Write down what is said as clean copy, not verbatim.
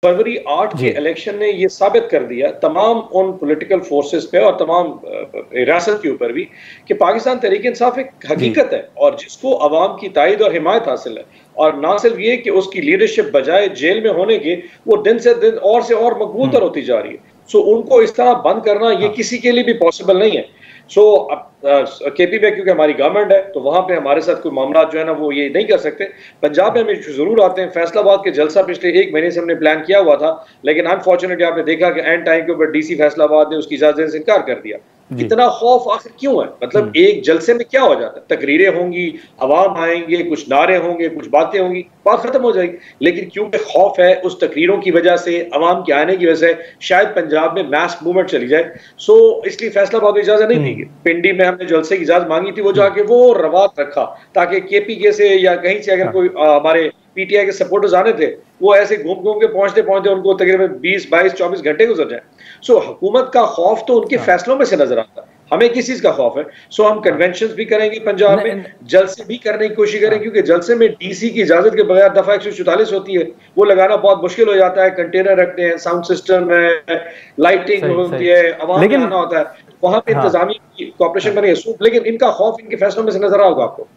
फरवरी 8 के जी। इलेक्शन ने ये साबित कर दिया तमाम उन पॉलिटिकल फोर्सेस पे और तमाम रियासत के ऊपर भी कि पाकिस्तान तहरीक-ए-इंसाफ एक जी। हकीकत है और जिसको अवाम की ताईद और हिमायत हासिल है। और ना सिर्फ ये कि उसकी लीडरशिप बजाए जेल में होने के वो दिन से दिन और मकबूल तर हुँ। होती जा रही है। सो उनको इस तरह बंद करना ये हाँ। किसी के लिए भी पॉसिबल नहीं है। सो अब केपी में क्योंकि हमारी गवर्नमेंट है तो वहाँ पे हमारे साथ कोई मामला जो है ना वो ये नहीं कर सकते। पंजाब में हाँ। हम ज़रूर आते हैं, फैसलाबाद के जलसा पिछले 1 महीने से हमने प्लान किया हुआ था, लेकिन अनफॉर्चुनेटली आपने देखा कि एंड टाइम के ऊपर डीसी फैसलाबाद ने उसकी इजाज़त देने से इनकार कर दिया। जी। इतना खौफ आखिर क्यों है? मतलब हुँ। एक जलसे में क्या हो जाता है? तकरीरें होंगी, अवाम आएँगे, कुछ नारे होंगे, कुछ बातें होंगी, बात खत्म हो जाएगी। लेकिन क्योंकि खौफ है उस तकरीरों की वजह से, अवाम के आने की वजह से शायद पंजाब में मास मूवमेंट चली जाए। सो इसलिए फैसलाबाद में इजाज़त नहीं दी गई। हुँ। पिंडी में हमने जलसे की इजाज़त माँगी थी, वो हुँ। जाके वो रवात रखा ताकि केपी के से या कहीं से अगर हाँ। कोई हमारे पीटीआई के सपोर्टर्स आने थे, वो ऐसे घूम-घूम के पहुँचते-पहुँचते उनको तकरीबन 20, 22, 24 घंटे गुज़र जाएँ। सो हुकूमत का खौफ तो उनके हाँ। फैसलों में से नज़र आता है। हमें किस चीज़ का खौफ है? सो हम हाँ। कन्वेंशन्स भी करेंगे पंजाब न में, न जलसे भी करने की कोशिश करेंगे हाँ। क्योंकि जलसे में डीसी की इजाज़त के बगैर दफ़ा 144 होती है, वो लगाना बहुत मुश्किल हो जाता है, कंटेनर रखते हैं, साउंड सिस्टम है, लाइटिंग सही, होती सही। है, अवाम ने लेकिन आना होता है। वहाँ पे हाँ। इंतज़ामी की कोऑपरेशन हाँ। बनेगी। लेकिन इनका खौफ इनके फैसलों में से नज़र आया होगा आपको।